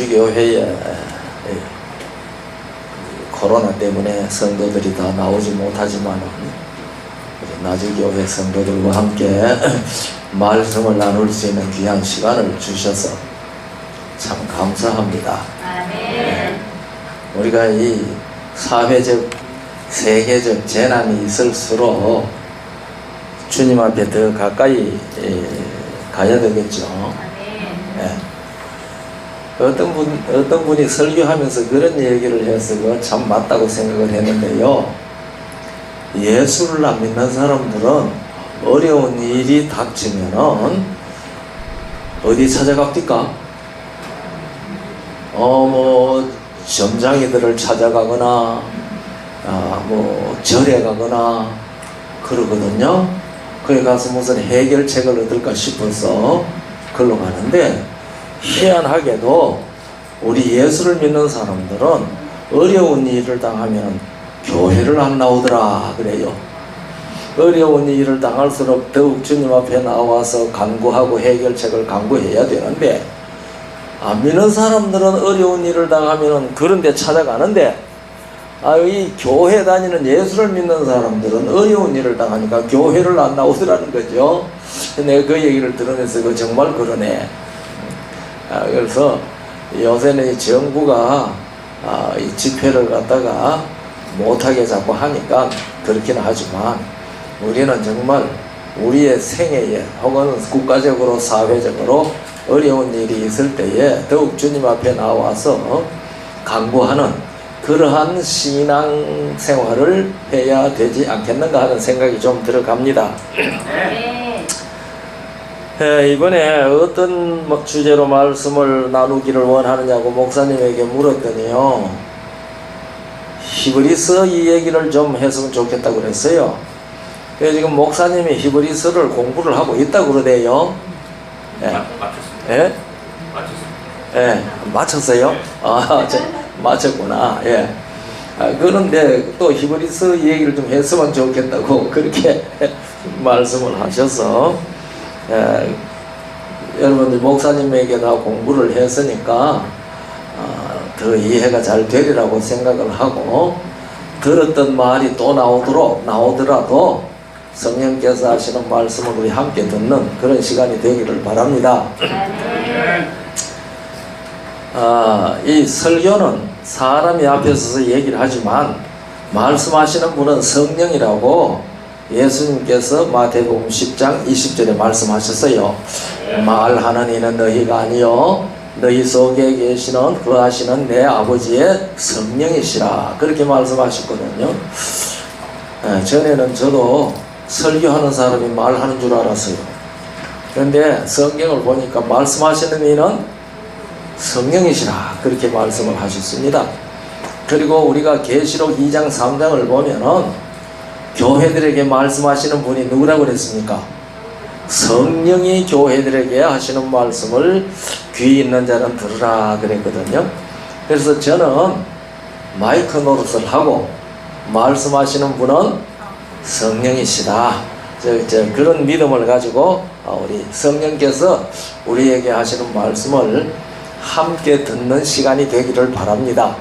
나주교회에 코로나 때문에 성도들이 다 나오지 못하지만 나주교회 성도들과 함께 말씀을 나눌 수 있는 귀한 시간을 주셔서 참 감사합니다. 아멘. 우리가 이 사회적, 세계적 재난이 있을수록 주님 앞에 더 가까이 가야 되겠죠. 네. 어떤 분이 설교하면서 그런 얘기를 해서 참 맞다고 생각을 했는데요. 예수를 안 믿는 사람들은 어려운 일이 닥치면은 어디 찾아갑니까? 점장이들을 찾아가거나 절에 가거나 그러거든요. 거기 가서 무슨 해결책을 얻을까 싶어서 걸로 가는데, 희한하게도 우리 예수를 믿는 사람들은 어려운 일을 당하면 교회를 안 나오더라 그래요. 어려운 일을 당할수록 더욱 주님 앞에 나와서 간구하고 해결책을 간구해야 되는데, 안 믿는 사람들은 어려운 일을 당하면 그런 데 찾아가는데, 이 교회 다니는 예수를 믿는 사람들은 어려운 일을 당하니까 교회를 안 나오더라는 거죠. 내가 그 얘기를 들으면서 정말 그러네. 그래서 요새는 이 정부가 이 집회를 갖다가 못하게 자꾸 하니까 그렇긴 하지만, 우리는 정말 우리의 생애에 혹은 국가적으로 사회적으로 어려운 일이 있을 때에 더욱 주님 앞에 나와서 간구하는 그러한 신앙 생활을 해야 되지 않겠는가 하는 생각이 좀 들어갑니다. 이번에 어떤 주제로 말씀을 나누기를 원하느냐고 목사님에게 물었더니요, 히브리서 이 얘기를 좀 했으면 좋겠다고 그랬어요. 그래서 지금 목사님이 히브리서를 공부를 하고 있다고 그러대요. 예? 예, 맞췄어요? 맞췄구나. 예. 그런데 또 히브리서 얘기를 좀 했으면 좋겠다고 그렇게 말씀을 하셔서, 여러분들 목사님에게 다 공부를 했으니까 더 이해가 잘 되리라고 생각을 하고, 들었던 말이 또 나오더라도 성령께서 하시는 말씀을 우리 함께 듣는 그런 시간이 되기를 바랍니다. 이 설교는 사람이 앞에 서서 얘기를 하지만 말씀하시는 분은 성령이라고 예수님께서 마태복음 10장 20절에 말씀하셨어요. 말하는 이는 너희가 아니요 너희 속에 계시는 그 하시는 내 아버지의 성령이시라, 그렇게 말씀하셨거든요. 전에는 저도 설교하는 사람이 말하는 줄 알았어요. 그런데 성경을 보니까 말씀하시는 이는 성령이시라, 그렇게 말씀을 하셨습니다. 그리고 우리가 계시록 2장 3장을 보면은 교회들에게 말씀하시는 분이 누구라고 그랬습니까? 성령이 교회들에게 하시는 말씀을 귀 있는 자는 들으라 그랬거든요. 그래서 저는 마이크 노릇을 하고 말씀하시는 분은 성령이시다, 그런 믿음을 가지고 우리 성령께서 우리에게 하시는 말씀을 함께 듣는 시간이 되기를 바랍니다.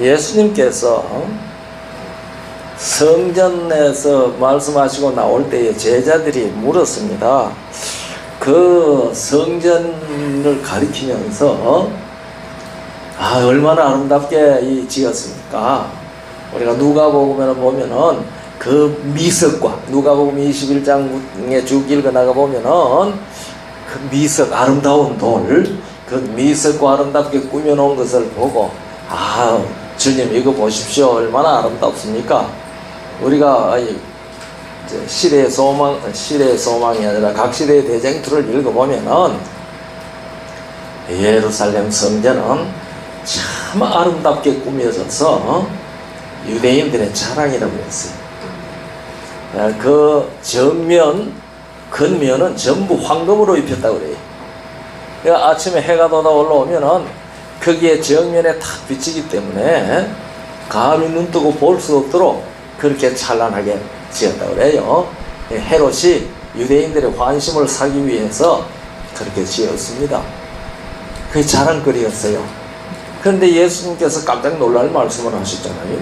예수님께서 성전에서 말씀하시고 나올 때에 제자들이 물었습니다. 그 성전을 가리키면서 얼마나 아름답게 지었습니까? 우리가 누가복음에 보면은 그 미석과, 누가복음 21장에 쭉 읽어나가 보면은 그 미석, 아름다운 돌, 그 미석과 아름답게 꾸며놓은 것을 보고, 주님 이거 보십시오, 얼마나 아름답습니까? 우리가 시대의 소망이 아니라 각 시대의 대쟁투를 읽어보면은 예루살렘 성전은 참 아름답게 꾸며져서 유대인들의 자랑이라고 했어요. 그 전면, 근면은 전부 황금으로 입혔다고 그래요. 그러니까 아침에 해가 돋아 올라오면은 거기에 정면에 탁 비치기 때문에 감히 눈 뜨고 볼 수 없도록 그렇게 찬란하게 지었다고 그래요. 헤롯이 유대인들의 환심을 사기 위해서 그렇게 지었습니다. 그게 자랑거리였어요. 그런데 예수님께서 깜짝 놀랄 말씀을 하셨잖아요.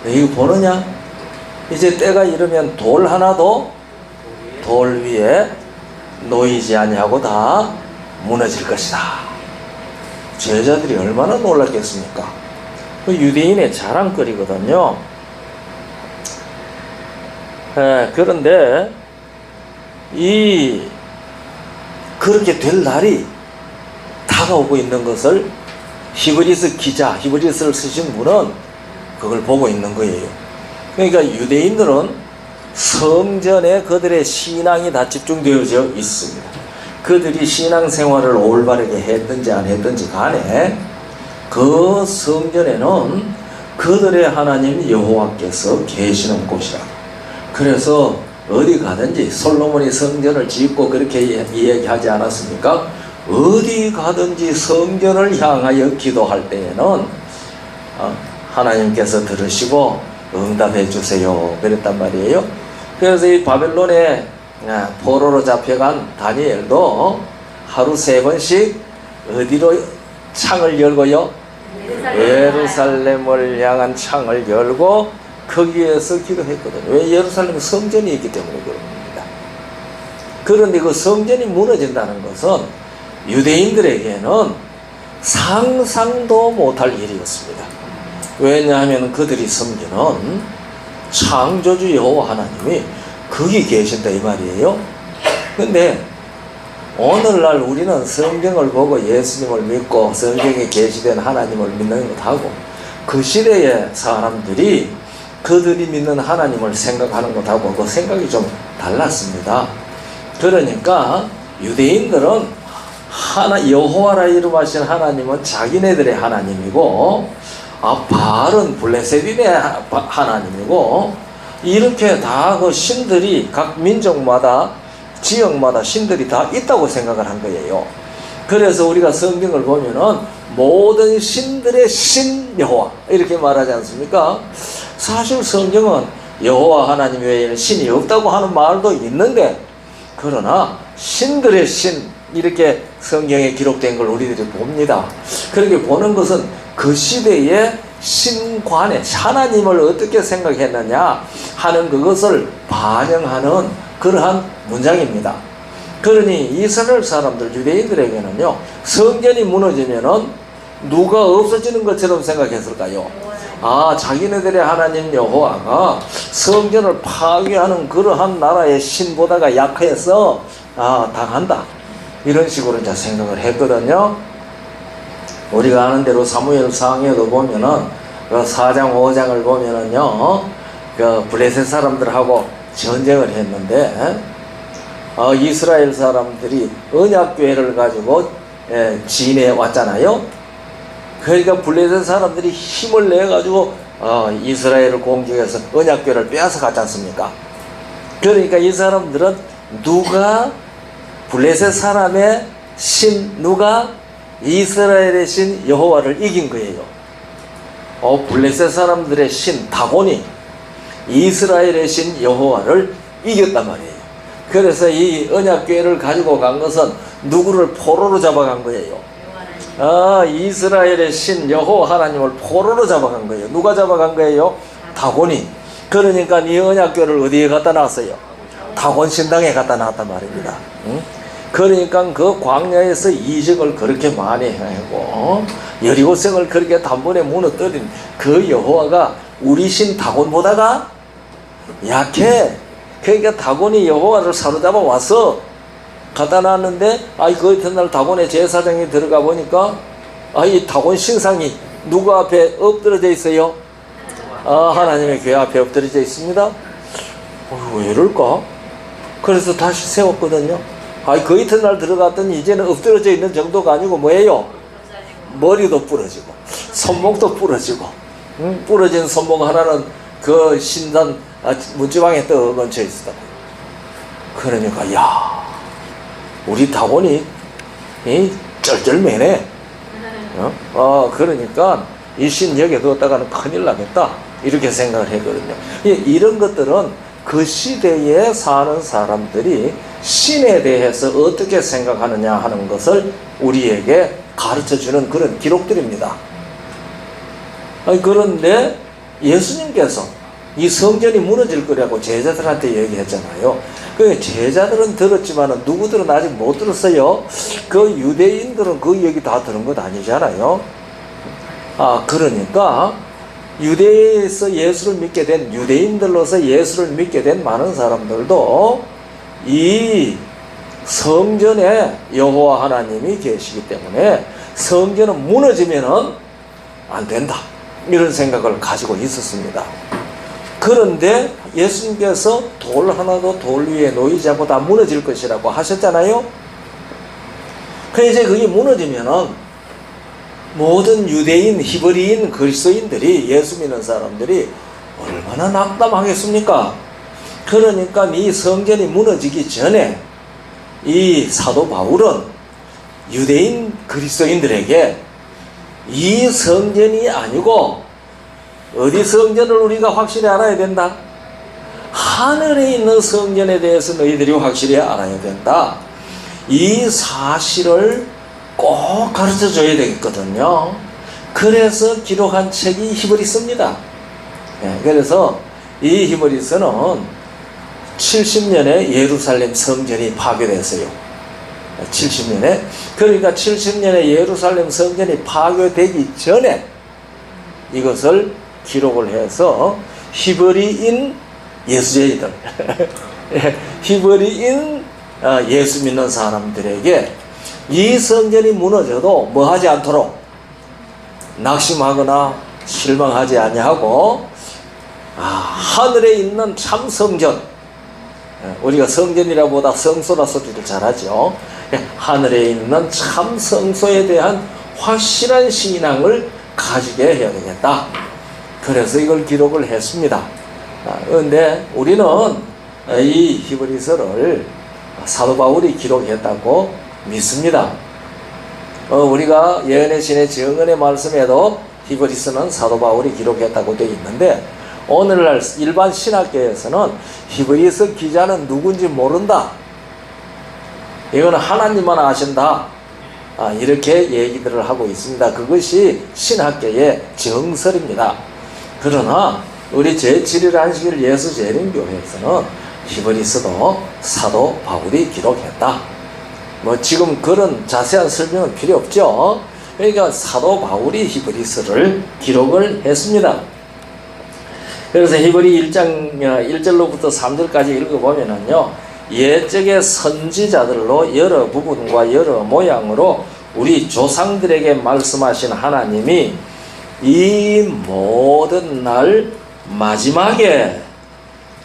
이거 보느냐? 이제 때가 이르면 돌 하나도 돌 위에 놓이지 아니하고 다 무너질 것이다. 제자들이 얼마나 놀랐겠습니까? 그 유대인의 자랑거리거든요. 그런데 그렇게 될 날이 다가오고 있는 것을 히브리서 기자, 히브리서를 쓰신 분은 그걸 보고 있는 거예요. 그러니까 유대인들은 성전에 그들의 신앙이 다 집중되어져 있습니다. 그들이 신앙생활을 올바르게 했든지 안 했든지 간에 그 성전에는 그들의 하나님 여호와께서 계시는 곳이라. 그래서 어디 가든지 솔로몬이 성전을 짓고 그렇게 이야기하지 않았습니까? 어디 가든지 성전을 향하여 기도할 때에는 하나님께서 들으시고 응답해 주세요 그랬단 말이에요. 그래서 이 바벨론에 포로로 잡혀간 다니엘도 하루 3번씩 어디로 창을 열고요? 예루살렘을 향한 창을 열고 거기에서 기도했거든요. 왜? 예루살렘에 성전이 있기 때문에 그럽니다. 그런데 그 성전이 무너진다는 것은 유대인들에게는 상상도 못할 일이었습니다. 왜냐하면 그들이 섬기는 창조주 여호와 하나님이 거기 계신다 이 말이에요. 근데 오늘날 우리는 성경을 보고 예수님을 믿고 성경에 계시된 하나님을 믿는 것하고 그 시대의 사람들이 그들이 믿는 하나님을 생각하는 것하고 그 생각이 좀 달랐습니다. 그러니까 유대인들은 여호와라 이름하신 하나님은 자기네들의 하나님이고 바알은 블레셋인의 하나님이고 이렇게 다 그 신들이 각 민족마다 지역마다 신들이 다 있다고 생각을 한 거예요. 그래서 우리가 성경을 보면은 모든 신들의 신 여호와 이렇게 말하지 않습니까? 사실 성경은 여호와 하나님 외에는 신이 없다고 하는 말도 있는데 그러나 신들의 신 이렇게 성경에 기록된 걸 우리들이 봅니다. 그렇게 보는 것은 그 시대의 신관에 하나님을 어떻게 생각했느냐 하는 그것을 반영하는 그러한 문장입니다. 그러니 이스라엘 사람들 유대인들에게는요 성전이 무너지면은 누가 없어지는 것처럼 생각했을까요? 자기네들의 하나님 여호와가 성전을 파괴하는 그러한 나라의 신보다가 약해서 당한다 이런 식으로 이제 생각을 했거든요. 우리가 아는 대로 사무엘상에도 보면은 그 4장 5장을 보면은요 그 블레셋 사람들하고 전쟁을 했는데 이스라엘 사람들이 언약궤를 가지고 진해 왔잖아요. 그러니까 블레셋 사람들이 힘을 내 가지고 이스라엘을 공격해서 언약궤를 빼앗아 갔지 않습니까? 그러니까 이 사람들은 누가 블레셋 사람의 신, 누가 이스라엘의 신 여호와를 이긴 거예요. 블레셋 사람들의 신 다곤이 이스라엘의 신 여호와를 이겼단 말이에요. 그래서 이 언약궤를 가지고 간 것은 누구를 포로로 잡아간 거예요? 이스라엘의 신 여호와 하나님을 포로로 잡아간 거예요. 누가 잡아간 거예요? 다곤이. 그러니까 이 언약궤를 어디에 갖다 놨어요? 다곤 신당에 갖다 놨단 말입니다. 그러니까 그 광야에서 이적을 그렇게 많이 하고 여리고성을 그렇게 단번에 무너뜨린 그 여호와가 우리 신 다곤보다가 약해. 그러니까 다곤이 여호와를 사로잡아 와서 갖다 놨는데 그 이튿날 다곤의 제사장이 들어가 보니까 이 다곤 신상이 누구 앞에 엎드려져 있어요? 하나님의 궤 앞에 엎드려져 있습니다. 왜 이럴까? 그래서 다시 세웠거든요. 그 이튿날 들어갔더니 이제는 엎드려져 있는 정도가 아니고 뭐예요? 머리도 부러지고 손목도 부러지고 부러진 손목 하나는 그 신단 문지방에 떠 얹혀 있었다고. 그러니까 우리 다곤이 쩔쩔매네. 그러니까 이 신 여기에 뒀다가는 큰일 나겠다 이렇게 생각을 했거든요. 이런 것들은 그 시대에 사는 사람들이 신에 대해서 어떻게 생각하느냐 하는 것을 우리에게 가르쳐주는 그런 기록들입니다. 그런데 예수님께서 이 성전이 무너질 거라고 제자들한테 얘기했잖아요. 그 제자들은 들었지만 누구들은 아직 못 들었어요. 그 유대인들은 그 얘기 다 들은 것 아니잖아요. 그러니까 유대에서 예수를 믿게 된, 유대인들로서 예수를 믿게 된 많은 사람들도 이 성전에 여호와 하나님이 계시기 때문에 성전은 무너지면은 안 된다, 이런 생각을 가지고 있었습니다. 그런데 예수님께서 돌 하나도 돌 위에 놓이지 않고 다 무너질 것이라고 하셨잖아요. 이제 그게 무너지면은 모든 유대인, 히브리인, 그리스도인들이, 예수 믿는 사람들이 얼마나 낙담하겠습니까? 그러니까 이 성전이 무너지기 전에 이 사도 바울은 유대인 그리스도인들에게 이 성전이 아니고 어디 성전을 우리가 확실히 알아야 된다? 하늘에 있는 성전에 대해서 너희들이 확실히 알아야 된다. 이 사실을 꼭 가르쳐 줘야 되겠거든요. 그래서 기록한 책이 히브리서입니다. 그래서 이 히브리서는 70년에 예루살렘 성전이 파괴됐어요. 70년에. 그러니까 70년에 예루살렘 성전이 파괴되기 전에 이것을 기록을 해서 히브리인 예수제이들, 히브리인 예수 믿는 사람들에게 이 성전이 무너져도 뭐 하지 않도록, 낙심하거나 실망하지 아니하고 하늘에 있는 참 성전, 우리가 성전이라 보다 성소라 소리를 잘하죠. 하늘에 있는 참 성소에 대한 확실한 신앙을 가지게 해야 되겠다. 그래서 이걸 기록을 했습니다. 그런데 우리는 이 히브리서를 사도 바울이 기록했다고 믿습니다. 우리가 예언의 신의 정언의 말씀에도 히브리서는 사도 바울이 기록했다고 되어 있는데, 오늘날 일반 신학계에서는 히브리서 기자는 누군지 모른다, 이거는 하나님만 아신다, 이렇게 얘기들을 하고 있습니다. 그것이 신학계의 정설입니다. 그러나 우리 제7일 안식일 예수재림교회에서는 히브리서도 사도 바울이 기록했다. 지금 그런 자세한 설명은 필요 없죠. 그러니까 사도 바울이 히브리서를 기록을 했습니다. 그래서 히브리 1장 1절로부터 3절까지 읽어보면은요, 옛적의 선지자들로 여러 부분과 여러 모양으로 우리 조상들에게 말씀하신 하나님이 이 모든 날 마지막에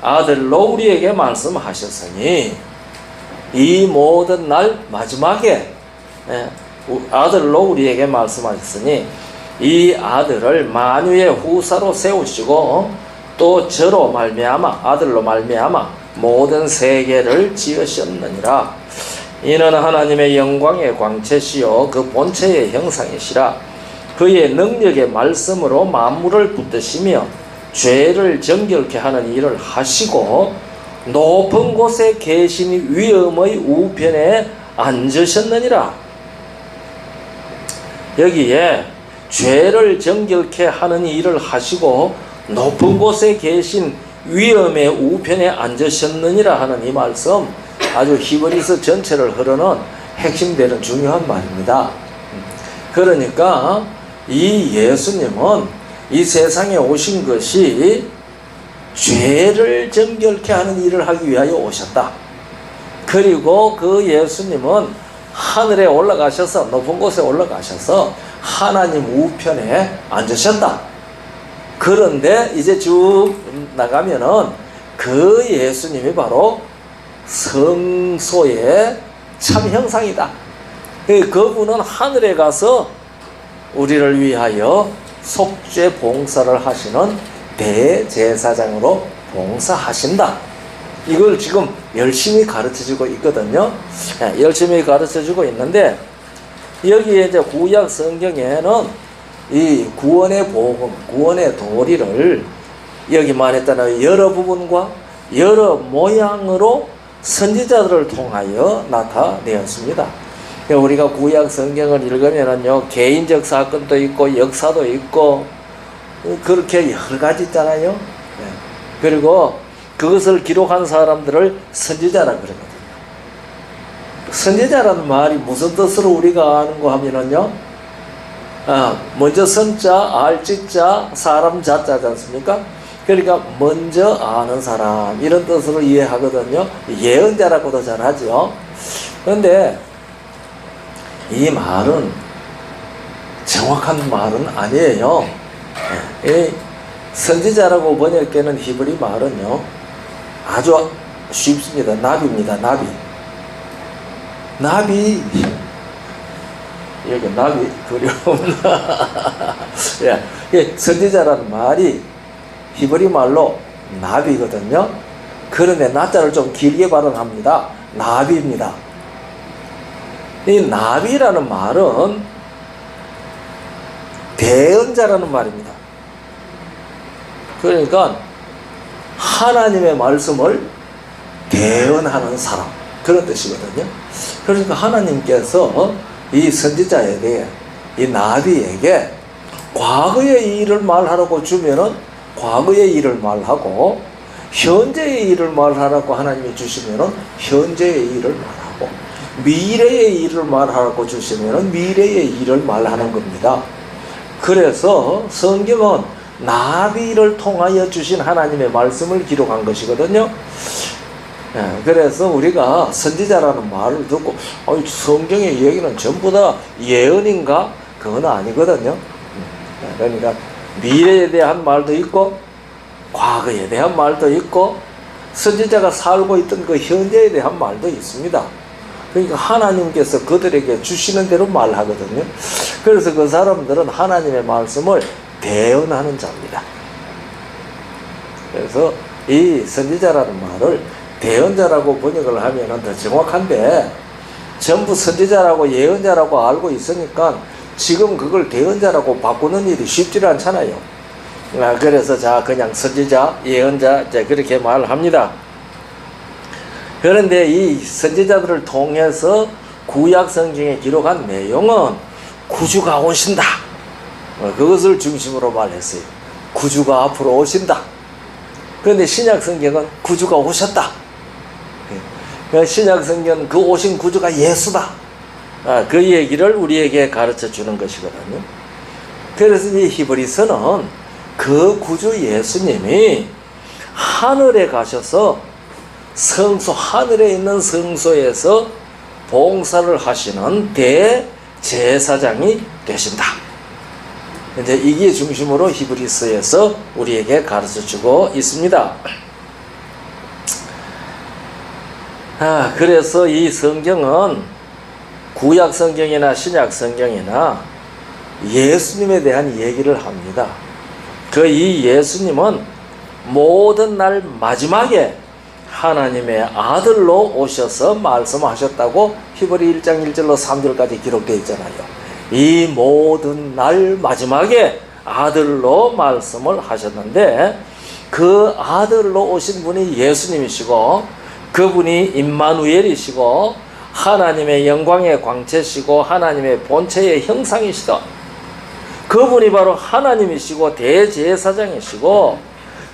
아들로 우리에게 말씀하셨으니, 이 모든 날 마지막에 아들로 우리에게 말씀하셨으니 이 아들을 만유의 후사로 세우시고 또 저로 말미암아, 아들로 말미암아 모든 세계를 지으셨느니라. 이는 하나님의 영광의 광채시요 그 본체의 형상이시라. 그의 능력의 말씀으로 만물을 붙드시며 죄를 정결케 하는 일을 하시고 높은 곳에 계신 위엄의 우편에 앉으셨느니라. 여기에 죄를 정결케 하는 일을 하시고 높은 곳에 계신 위엄의 우편에 앉으셨느니라 하는 이 말씀, 아주 히브리서 전체를 흐르는 핵심되는 중요한 말입니다. 그러니까 이 예수님은 이 세상에 오신 것이 죄를 정결케 하는 일을 하기 위하여 오셨다. 그리고 그 예수님은 하늘에 올라가셔서, 높은 곳에 올라가셔서 하나님 우편에 앉으셨다. 그런데 이제 쭉 나가면은 그 예수님이 바로 성소의 참 형상이다. 그분은 하늘에 가서 우리를 위하여 속죄 봉사를 하시는 대제사장으로 봉사하신다. 이걸 지금 열심히 가르쳐주고 있거든요. 열심히 가르쳐주고 있는데, 여기에 이제 구약 성경에는 이 구원의 복음, 구원의 도리를 여기 말했다는 여러 부분과 여러 모양으로 선지자들을 통하여 나타내었습니다. 우리가 구약 성경을 읽으면은요, 개인적 사건도 있고 역사도 있고 그렇게 여러 가지 있잖아요. 그리고 그것을 기록한 사람들을 선지자라 그러거든요. 선지자라는 말이 무슨 뜻으로 우리가 아는가 하면은요, 먼저 선자, 알지자, 사람 자자지 않습니까? 그러니까 먼저 아는 사람 이런 뜻으로 이해하거든요. 예언자라고도 잘 하죠. 그런데 이 말은 정확한 말은 아니에요. 이 선지자라고 번역되는 히브리 말은요, 아주 쉽습니다. 나비입니다. 나비 여기 나비 그려옵니다. 예, 선지자라는 말이 히브리 말로 나비거든요. 그런데 나자를 좀 길게 발음합니다. 나비입니다. 이 나비라는 말은 대언자라는 말입니다. 그러니까 하나님의 말씀을 대언하는 사람, 그런 뜻이거든요. 그러니까 하나님께서 이 선지자에게, 이 나비에게 과거의 일을 말하라고 주면은 과거의 일을 말하고, 현재의 일을 말하라고 하나님이 주시면은 현재의 일을 말하고, 미래의 일을 말하라고 주시면은 미래의 일을 말하는 겁니다. 그래서 성경은 나비를 통하여 주신 하나님의 말씀을 기록한 것이거든요. 그래서 우리가 선지자라는 말을 듣고 성경의 얘기는 전부 다 예언인가? 그건 아니거든요. 그러니까 미래에 대한 말도 있고 과거에 대한 말도 있고 선지자가 살고 있던 그 현재에 대한 말도 있습니다. 그러니까 하나님께서 그들에게 주시는 대로 말하거든요. 그래서 그 사람들은 하나님의 말씀을 대언하는 자입니다. 그래서 이 선지자라는 말을 대언자라고 번역을 하면 더 정확한데, 전부 선지자라고 예언자라고 알고 있으니까 지금 그걸 대언자라고 바꾸는 일이 쉽지 않잖아요. 그래서 자 그냥 선지자, 예언자 이제 그렇게 말합니다. 그런데 이 선지자들을 통해서 구약 성경에 기록한 내용은 구주가 오신다, 그것을 중심으로 말했어요. 구주가 앞으로 오신다. 그런데 신약 성경은 구주가 오셨다. 신약 성경은 그 오신 구주가 예수다. 그 얘기를 우리에게 가르쳐 주는 것이거든요. 그래서 이 히브리서는 그 구주 예수님이 하늘에 가셔서 성소, 하늘에 있는 성소에서 봉사를 하시는 대제사장이 되신다. 이제 이게 중심으로 히브리서에서 우리에게 가르쳐 주고 있습니다. 그래서 이 성경은 구약 성경이나 신약 성경이나 예수님에 대한 얘기를 합니다. 이 예수님은 모든 날 마지막에 하나님의 아들로 오셔서 말씀하셨다고 히브리 1장 1절로 3절까지 기록되어 있잖아요. 이 모든 날 마지막에 아들로 말씀을 하셨는데, 그 아들로 오신 분이 예수님이시고, 그분이 임마누엘이시고 하나님의 영광의 광채시고 하나님의 본체의 형상이시다. 그분이 바로 하나님이시고 대제사장이시고,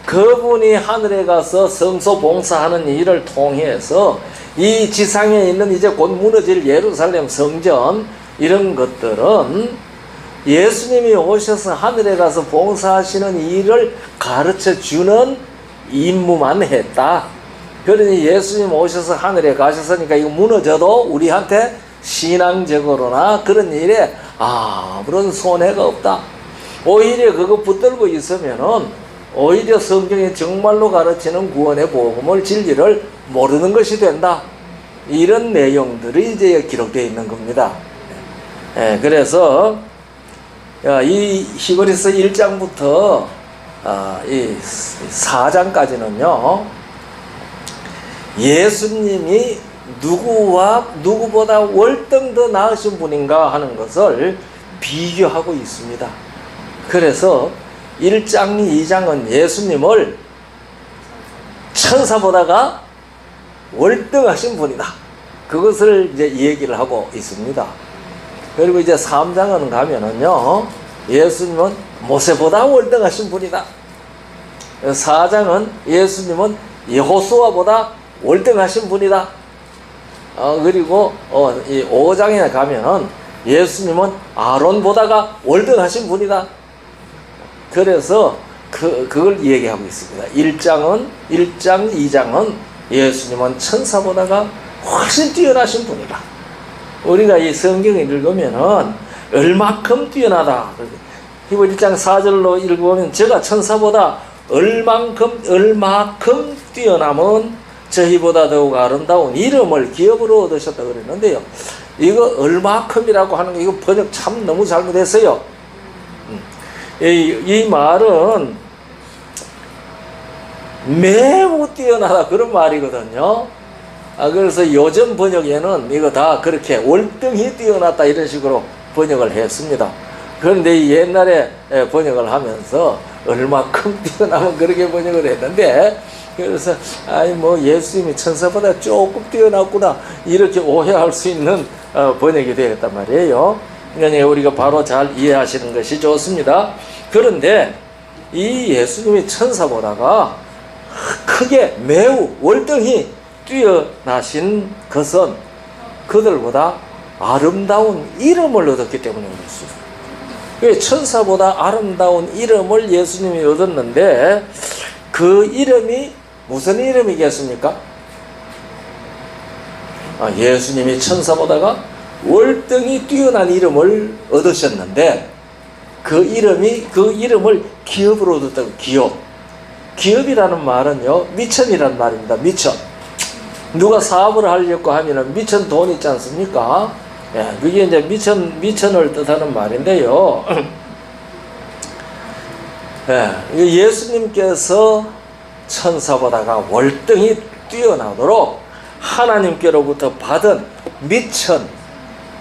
그분이 하늘에 가서 성소 봉사하는 일을 통해서 이 지상에 있는 이제 곧 무너질 예루살렘 성전, 이런 것들은 예수님이 오셔서 하늘에 가서 봉사하시는 일을 가르쳐 주는 임무만 했다. 그러니 예수님 오셔서 하늘에 가셨으니까 이거 무너져도 우리한테 신앙적으로나 그런 일에 아무런 손해가 없다. 오히려 그거 붙들고 있으면은 오히려 성경에 정말로 가르치는 구원의 복음을, 진리를 모르는 것이 된다. 이런 내용들이 이제 기록되어 있는 겁니다. 그래서 이 히브리서 1장부터 이 4장까지는요, 예수님이 누구보다 월등 더 나으신 분인가 하는 것을 비교하고 있습니다. 그래서 1장, 2장은 예수님을 천사보다가 월등하신 분이다. 그것을 이제 얘기를 하고 있습니다. 그리고 이제 3장은 가면은요, 예수님은 모세보다 월등하신 분이다. 4장은 예수님은 여호수아보다 월등하신 분이다. 그리고 이 5장에 가면은 예수님은 아론보다가 월등하신 분이다. 그래서 그걸 얘기하고 있습니다. 1장, 2장은 예수님은 천사보다가 훨씬 뛰어나신 분이다. 우리가 이 성경을 읽으면은 얼마큼 뛰어나다. 히브리 1장 4절로 읽으면 제가 천사보다 얼마큼 뛰어남은 저희보다 더욱 아름다운 이름을 기업으로 얻으셨다 그랬는데요. 이거 얼마큼이라고 하는 거 이거 번역 참 너무 잘못했어요. 이 말은 매우 뛰어나다 그런 말이거든요. 그래서 요즘 번역에는 이거 다 그렇게 월등히 뛰어났다 이런 식으로 번역을 했습니다. 그런데 옛날에 번역을 하면서 얼마큼 뛰어나면 그렇게 번역을 했는데, 그래서 예수님이 천사보다 조금 뛰어났구나 이렇게 오해할 수 있는 번역이 되었단 말이에요. 그러니까 우리가 바로 잘 이해하시는 것이 좋습니다. 그런데 이 예수님이 천사보다가 크게 매우 월등히 뛰어나신 것은 그들보다 아름다운 이름을 얻었기 때문에 그렇습니다. 천사보다 아름다운 이름을 예수님이 얻었는데 그 이름이 무슨 이름이겠습니까? 예수님이 천사보다가 월등히 뛰어난 이름을 얻으셨는데 그 이름을 기업으로 얻었다고. 기업이라는 말은요, 미천이라는 말입니다. 미천. 누가 사업을 하려고 하면은 미천 돈 있지 않습니까? 그게 이제 미천을 뜻하는 말인데요. 예수님께서 천사보다가 월등히 뛰어나도록 하나님께로부터 받은 미천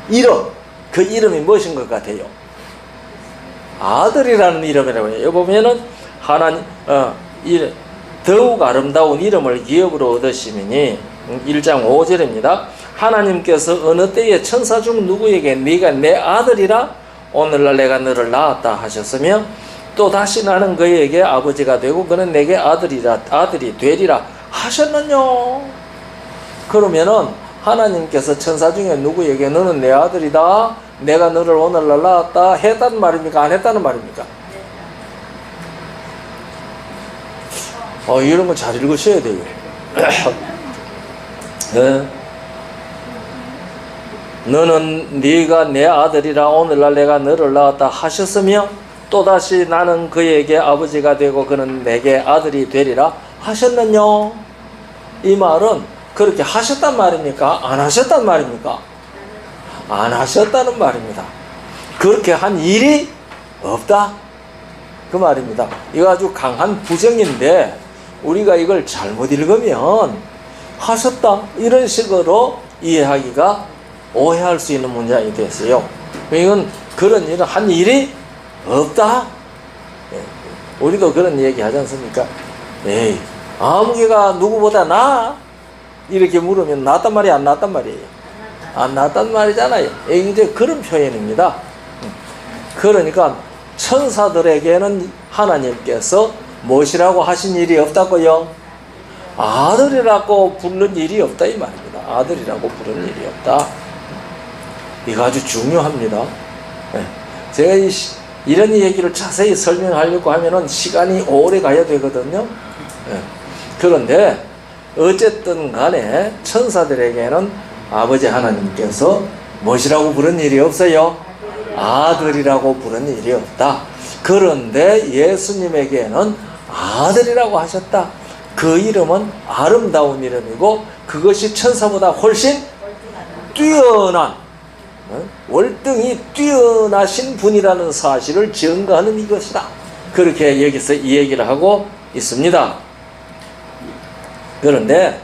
이름, 그 이름이 무엇인 것 같아요? 아들이라는 이름이라고 해요. 여기 보면은 더욱 아름다운 이름을 기업으로 얻으시니 1장 5절입니다. 하나님께서 어느 때에 천사 중 누구에게 네가 내 아들이라 오늘날 내가 너를 낳았다 하셨으며 또 다시 나는 그에게 아버지가 되고 그는 내게 아들이 되리라 하셨느냐. 그러면은 하나님께서 천사 중에 누구에게 너는 내 아들이다, 내가 너를 오늘날 낳았다 했다는 말입니까? 안 했다는 말입니까? 이런 거 잘 읽으셔야 돼요. 네. 너는 네가 내 아들이라 오늘날 내가 너를 낳았다 하셨으며 또다시 나는 그에게 아버지가 되고 그는 내게 아들이 되리라 하셨느냐. 이 말은 그렇게 하셨단 말입니까? 안 하셨단 말입니까? 안 하셨다는 말입니다. 그렇게 한 일이 없다 그 말입니다. 이거 아주 강한 부정인데 우리가 이걸 잘못 읽으면 하셨다 이런 식으로 이해하기가 오해할 수 있는 문장이 됐어요. 이건 그런 일을 한 일이 없다. 우리도 그런 얘기 하지 않습니까? 에이, 아무개가 누구보다 나? 이렇게 물으면 낫단 말이야, 안 낫단 말이에요? 안 낫단 말이잖아요. 이제 그런 표현입니다. 그러니까 천사들에게는 하나님께서 무엇이라고 하신 일이 없다고요? 아들이라고 부른 일이 없다 이 말입니다. 아들이라고 부른 일이 없다. 이거 아주 중요합니다. 제가 이런 얘기를 자세히 설명하려고 하면은 시간이 오래 가야 되거든요. 그런데 어쨌든 간에 천사들에게는 아버지 하나님께서 무엇이라고 부른 일이 없어요? 아들이라고 부른 일이 없다. 그런데 예수님에게는 아들이라고 하셨다. 그 이름은 아름다운 이름이고 그것이 천사보다 훨씬 뛰어난, 월등히 뛰어나신 분이라는 사실을 증거하는 이것이다. 그렇게 여기서 이 얘기를 하고 있습니다. 그런데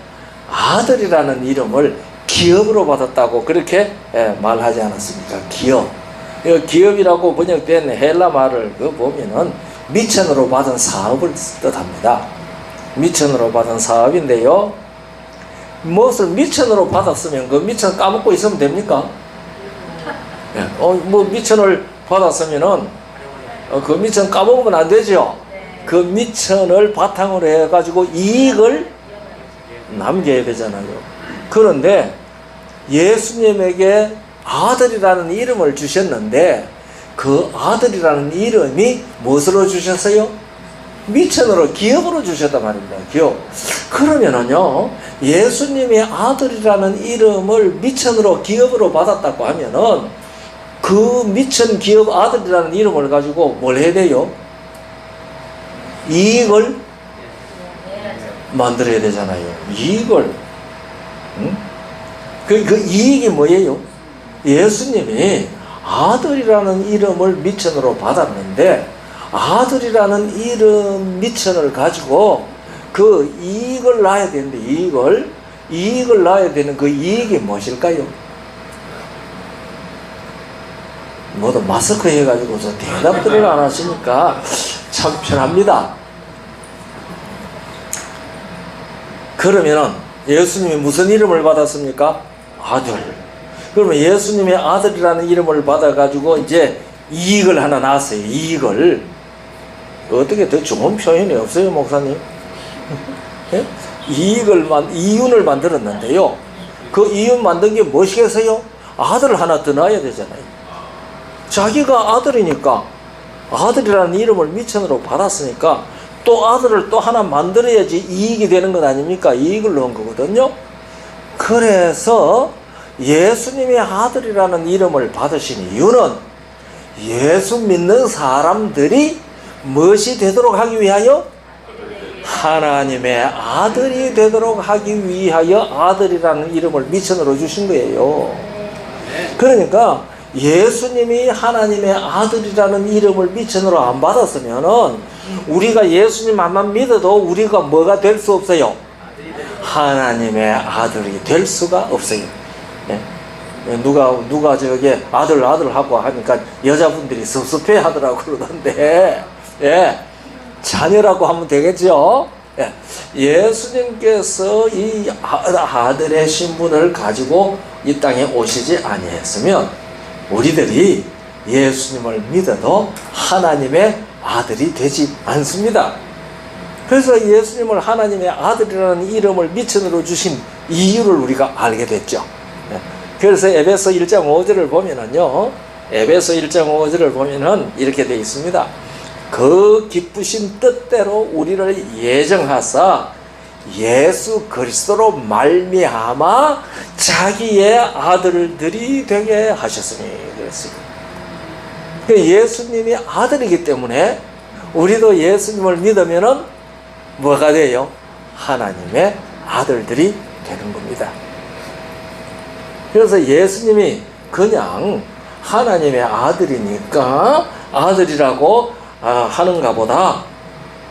아들이라는 이름을 기업으로 받았다고 그렇게 말하지 않았습니까? 기업. 기업이라고 번역된 헬라 말을 보면은 미천으로 받은 사업을 뜻합니다. 미천으로 받은 사업인데요. 무엇을 미천으로 받았으면 그 미천 까먹고 있으면 됩니까? 예. 뭐 미천을 받았으면은 그 미천 까먹으면 안 되죠. 그 미천을 바탕으로 해가지고 이익을 남겨야 되잖아요. 그런데 예수님에게 아들이라는 이름을 주셨는데 그 아들이라는 이름이 무엇으로 주셨어요? 미천으로, 기업으로 주셨단 말입니다. 기업. 그러면은요, 예수님의 아들이라는 이름을 미천으로, 기업으로 받았다고 하면은 그 미천 기업 아들이라는 이름을 가지고 뭘 해야 돼요? 이익을 만들어야 되잖아요. 이익을. 응? 그 이익이 뭐예요? 예수님이 아들이라는 이름을 미천으로 받았는데 아들이라는 이름 미천을 가지고 그 이익을 낳아야 되는데 이익을 낳아야 되는 그 이익이 무엇일까요? 모두 마스크 해가지고서 대답들을 안 하시니까 참 편합니다. 그러면은 예수님이 무슨 이름을 받았습니까? 아들. 그러면 예수님의 아들이라는 이름을 받아가지고 이제 이익을 하나 낳았어요. 이익을. 어떻게 더 좋은 표현이 없어요, 목사님? 예? 이윤을 만들었는데요. 그 이윤 만든 게 무엇이겠어요? 아들을 하나 더 낳아야 되잖아요. 자기가 아들이니까, 아들이라는 이름을 미천으로 받았으니까 또 아들을 또 하나 만들어야지 이익이 되는 것 아닙니까? 이익을 넣은 거거든요. 그래서 예수님의 아들이라는 이름을 받으신 이유는 예수 믿는 사람들이 무엇이 되도록 하기 위하여? 하나님의 아들이 되도록 하기 위하여 아들이라는 이름을 미천으로 주신 거예요. 그러니까 예수님이 하나님의 아들이라는 이름을 미천으로 안 받았으면은 우리가 예수님만 믿어도 우리가 뭐가 될 수 없어요? 하나님의 아들이 될 수가 없어요. 예? 누가 저게 아들 하고 하니까 여자분들이 섭섭해 하더라고 그러던데, 예, 자녀라고 하면 되겠죠. 예. 예수님께서 이 아들의 신분을 가지고 이 땅에 오시지 아니했으면 우리들이 예수님을 믿어도 하나님의 아들이 되지 않습니다. 그래서 예수님을 하나님의 아들이라는 이름을 미천으로 주신 이유를 우리가 알게 됐죠. 그래서 에베소 1장 5절을 보면은요, 에베소 1장 5절을 보면은 이렇게 되어 있습니다. 그 기쁘신 뜻대로 우리를 예정하사 예수 그리스도로 말미암아 자기의 아들들이 되게 하셨으니 그랬습니다. 예수님이 아들이기 때문에 우리도 예수님을 믿으면은 뭐가 돼요? 하나님의 아들들이 되는 겁니다. 그래서 예수님이 그냥 하나님의 아들이니까 아들이라고 하는가 보다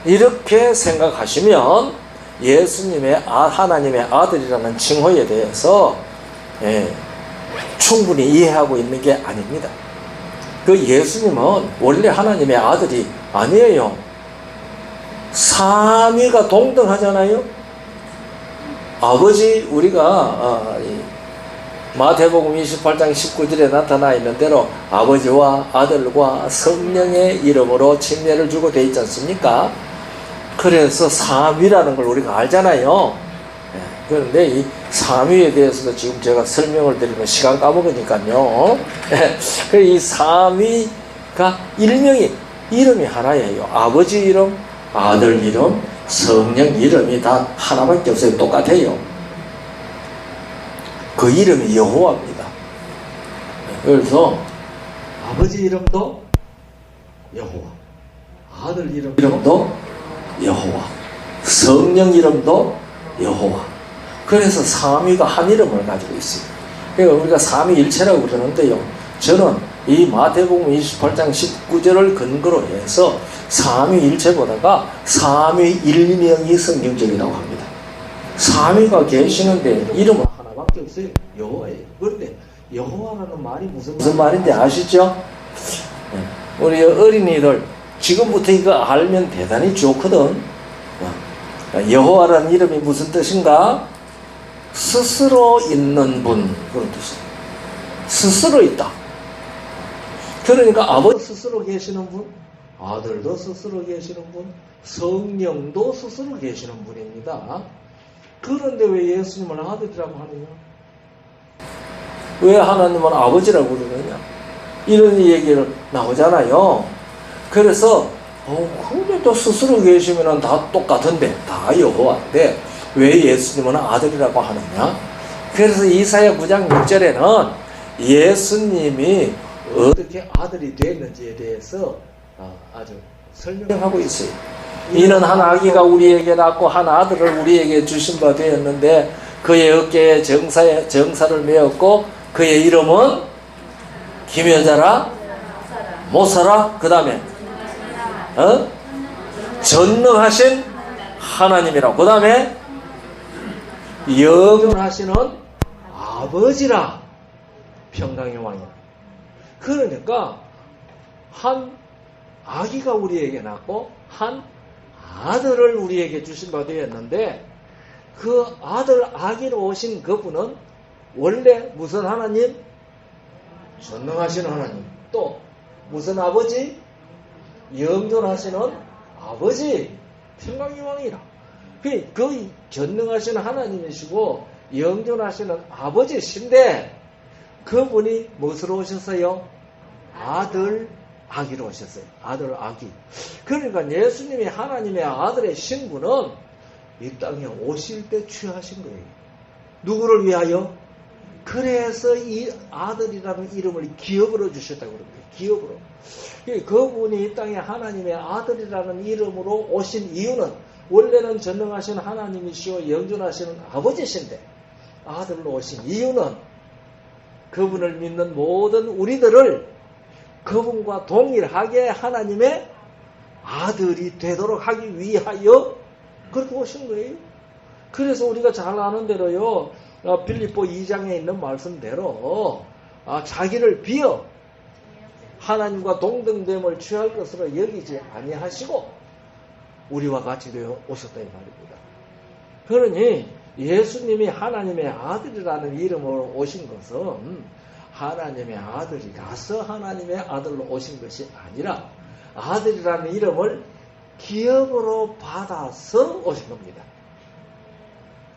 이렇게 생각하시면 예수님의 하나님의 아들이라는 칭호에 대해서 충분히 이해하고 있는 게 아닙니다. 그 예수님은 원래 하나님의 아들이 아니에요. 삼위가 동등하잖아요. 아버지, 우리가 마태복음 28장 19절에 나타나 있는 대로 아버지와 아들과 성령의 이름으로 침례를 주고 돼 있지 않습니까? 그래서 삼위라는 걸 우리가 알잖아요. 그런데 이 삼위에 대해서도 지금 제가 설명을 드리면 시간 까먹으니까요. 이 삼위가 일명이 이름이 하나예요. 아버지 이름, 아들 이름, 성령 이름이 다 하나밖에 없어요. 똑같아요. 그 이름이 여호와입니다. 그래서 아버지 이름도 여호와, 아들 이름도 여호와, 성령 이름도 여호와. 그래서 삼위가 한 이름을 가지고 있습니다. 그러니까 우리가 삼위일체라고 그러는데요, 저는 이 마태복음 28장 19절을 근거로 해서 삼위일체보다가 삼위일명이 성경적이라고 합니다. 삼위가 계시는데 이름은 하나밖에 없어요. 여호와예요. 그런데 여호와라는 말이 무슨 말인지 아시죠? 우리 어린이들 지금부터 이거 알면 대단히 좋거든. 여호와라는 이름이 무슨 뜻인가? 스스로 있는 분, 그런 뜻이에요. 스스로 있다. 그러니까 아버지 스스로 계시는 분, 아들도 스스로 계시는 분, 성령도 스스로 계시는 분입니다. 그런데 왜 예수님을 아들이라고 하느냐? 왜 하나님은 아버지라고 그러느냐? 이런 얘기를 나오잖아요. 그래서 근데 또 스스로 계시면 다 똑같은데, 다 여호와인데 왜 예수님은 아들이라고 하느냐? 그래서 이사야 9장 6절에는 예수님이 어떻게 아들이 됐는지에 대해서 아주 설명하고 있어요. 이는 한 아기가 우리에게 낳고 한 아들을 우리에게 주신 바 되었는데 그의 어깨에 정사를 메었고 그의 이름은 기묘자라 못살아, 그 다음에 전능하신 하나님이라, 그 다음에 영원하시는 아버지라, 평강의 왕이라. 그러니까 한 아기가 우리에게 낳고 한 아들을 우리에게 주신 바 되었는데 그 아들 아기로 오신 그분은 원래 무슨 하나님? 전능하시는 하나님. 또 무슨 아버지? 영존하시는 아버지, 평강의 왕이라. 그 전능하시는 하나님이시고 영존하시는 아버지신데 그분이 무엇으로 오셨어요? 아들 아기로 오셨어요. 아들 아기. 그러니까 예수님이 하나님의 아들의 신분은 이 땅에 오실 때 취하신 거예요. 누구를 위하여? 그래서 이 아들이라는 이름을 기업으로 주셨다고 그럽니다. 기업으로. 그분이 이 땅에 하나님의 아들이라는 이름으로 오신 이유는 원래는 전능하신 하나님이시오 영존하시는 아버지신데 아들로 오신 이유는 그분을 믿는 모든 우리들을 그분과 동일하게 하나님의 아들이 되도록 하기 위하여 그렇게 오신 거예요. 그래서 우리가 잘 아는 대로요, 빌립보 2장에 있는 말씀대로 자기를 비어 하나님과 동등됨을 취할 것으로 여기지 아니하시고 우리와 같이 되어 오셨다 이 말입니다. 그러니 예수님이 하나님의 아들이라는 이름으로 오신 것은 하나님의 아들이라서 하나님의 아들로 오신 것이 아니라 아들이라는 이름을 기업으로 받아서 오신 겁니다.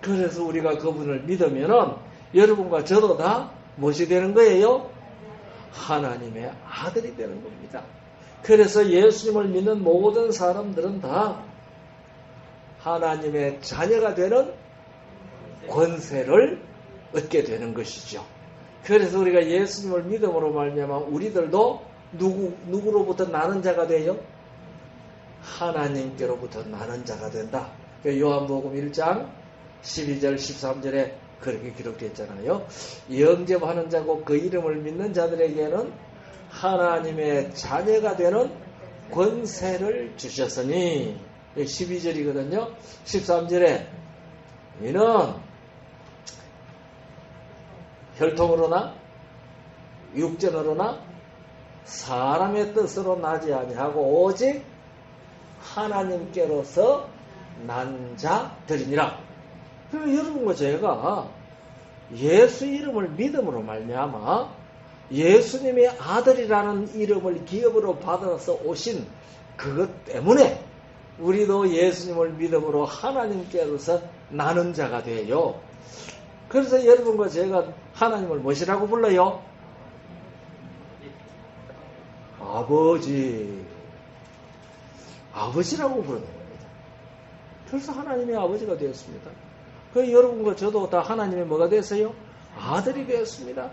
그래서 우리가 그분을 믿으면은 여러분과 저도 다 무엇이 되는 거예요? 하나님의 아들이 되는 겁니다. 그래서 예수님을 믿는 모든 사람들은 다 하나님의 자녀가 되는 권세를 얻게 되는 것이죠. 그래서 우리가 예수님을 믿음으로 말미암아 우리들도 누구로부터 나는 자가 돼요? 하나님께로부터 나는 자가 된다. 요한복음 1장 12절 13절에 그렇게 기록되어 있잖아요. 영접하는 자고 그 이름을 믿는 자들에게는 하나님의 자녀가 되는 권세를 주셨으니 12절이거든요. 13절에 이는 혈통으로나 육전으로나 사람의 뜻으로 나지 아니하고 오직 하나님께로서 난 자들이니라. 여러분과 제가 예수 이름을 믿음으로 말미암아 예수님의 아들이라는 이름을 기업으로 받아서 오신 그것 때문에 우리도 예수님을 믿음으로 하나님께로서 나는 자가 돼요. 그래서 여러분과 제가 하나님을 무엇이라고 불러요? 아버지. 아버지라고 부르는 겁니다. 그래서 하나님의 아버지가 되었습니다. 그 여러분과 저도 다 하나님의 뭐가 됐어요? 아들이 되었습니다.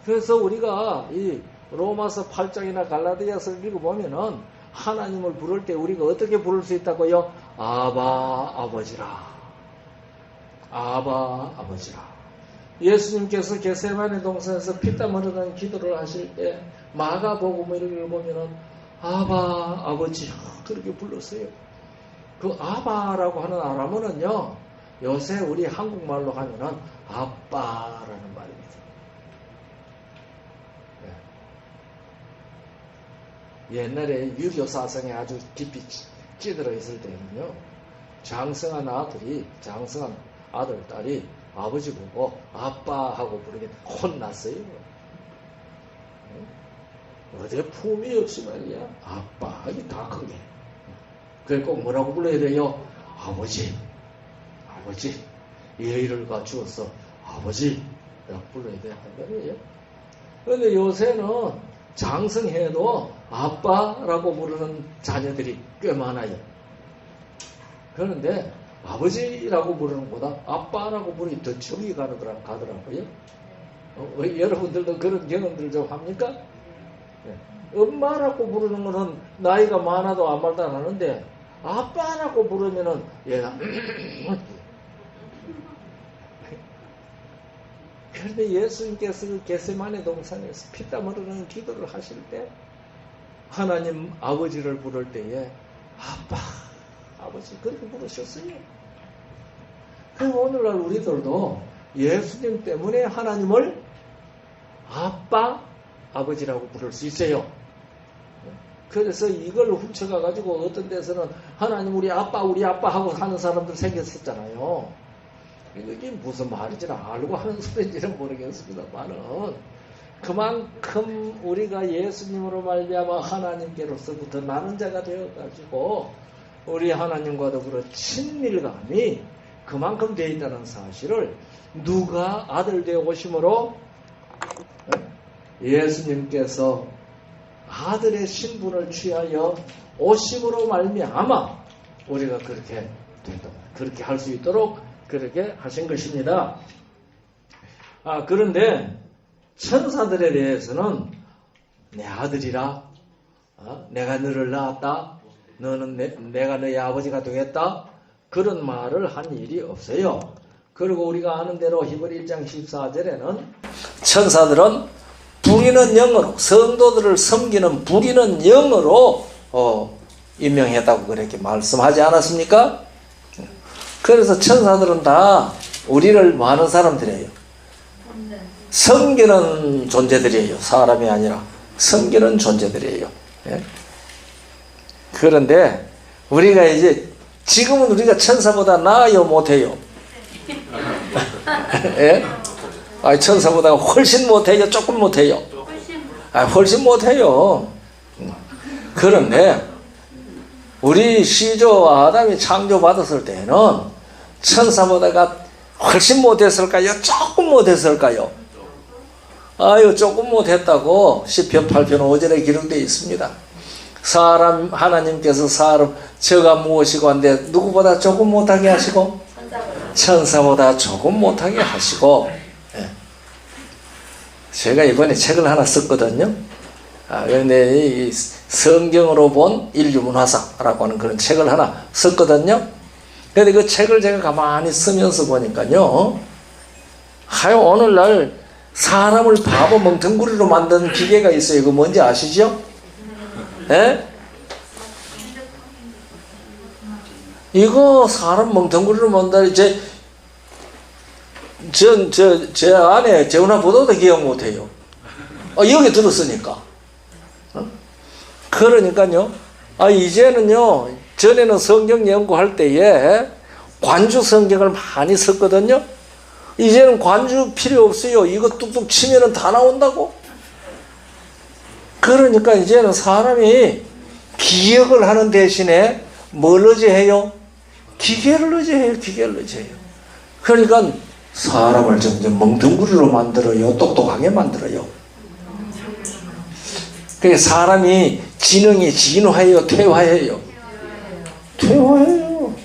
그래서 우리가 이 로마서 8장이나 갈라디아서를 읽어보면은 하나님을 부를 때 우리가 어떻게 부를 수 있다고요? 아바 아버지라. 아바 아버지라. 예수님께서 겟세마네 동산에서 피땀 흘리는 기도를 하실 때 마가복음을 읽어보면은 아바 아버지 그렇게 불렀어요. 그 아바라고 하는 아람어는요, 요새 우리 한국말로 하면은 아빠라는 말입니다. 네. 옛날에 유교 사상에 아주 깊이 찌들어 있을 때는요, 장성한 아들, 딸이 아버지 보고 아빠 하고 부르긴 혼났어요. 어디 품이 없이 말이야. 아빠 하기 다 크게. 그래 꼭 뭐라고 불러야 돼요? 아버지. 예의를 갖추어서 아버지 라고 불러야 돼. 한다고요. 그런데 요새는 장성해도 아빠라고 부르는 자녀들이 꽤 많아요. 그런데 아버지라고 부르는 것보다 아빠라고 부르니 더 정이 가더라고요. 여러분들도 그런 경험들 좀 합니까? 네. 엄마라고 부르는 거는 나이가 많아도 아무 말도 안 하는데 아빠라고 부르면은 얘가 그런데 예수님께서 그 겟세마네 동산에서 피땀 흐르는 기도를 하실 때 하나님 아버지를 부를 때에 아버지 그렇게 부르셨어요. 그럼 오늘날 우리들도 예수님 때문에 하나님을 아버지라고 부를 수 있어요. 그래서 이걸 훔쳐가가지고 어떤 데서는 하나님 우리 아빠 하고 하는 사람들 생겼었잖아요. 이게 무슨 말인지 알고 하는 소리인지는 모르겠습니다만은 그만큼 우리가 예수님으로 말미암아 하나님께로서부터 나는 자가 되어가지고 우리 하나님과 더불어 친밀감이 그만큼 되어 있다는 사실을 누가 아들 되어 오심으로 예수님께서 아들의 신분을 취하여 오심으로 말미암아 우리가 그렇게 된다. 그렇게 할 수 있도록 그렇게 하신 것입니다. 그런데 천사들에 대해서는 내 아들이라, 내가 너를 낳았다, 너는 내가 너의 아버지가 되겠다, 그런 말을 한 일이 없어요. 그리고 우리가 아는 대로 히브리 1장 14절에는 천사들은 부리는 영으로, 성도들을 섬기는 부리는 영으로 임명했다고 그렇게 말씀하지 않았습니까? 그래서 천사들은 다 우리를 많은 사람들이에요. 섬기는 존재들이에요. 사람이 아니라 섬기는 존재들이에요. 예? 그런데 우리가 이제 지금은 우리가 천사보다 나아요, 못해요? 예? 천사보다 훨씬 못해요, 조금 못해요? 훨씬 못해요. 그런데 우리 시조 아담이 창조받았을 때는 천사보다가 훨씬 못했을까요? 조금 못했을까요? 조금 못했다고 시편 8편 5절에 기록되어 있습니다. 하나님께서 사람 저가 무엇이고 한데 누구보다 조금 못하게 하시고 천사보다 조금 못하게 하시고. 제가 이번에 책을 하나 썼거든요. 그런데 이 성경으로 본 인류문화사라고 하는 그런 책을 하나 썼거든요. 그런데 그 책을 제가 가만히 쓰면서 보니까요, 오늘날 사람을 바보 멍텅구리로 만드는 기계가 있어요. 그거 뭔지 아시죠? 예? 이거 사람 멍텅구리로 만드는 제 아내 재혼한보다도 기억 못해요. 여기 들었으니까. 그러니까요. 이제는요. 전에는 성경 연구할 때에 관주 성경을 많이 썼거든요. 이제는 관주 필요 없어요. 이거 뚝뚝 치면은 다 나온다고. 그러니까 이제는 사람이 기억을 하는 대신에 뭘 의지해요? 기계를 의지해요. 그러니까 사람을 점점 멍텅구리로 만들어요. 똑똑하게 만들어요. 그러니까 사람이 지능이 진화해요, 퇴화해요? 퇴화해요.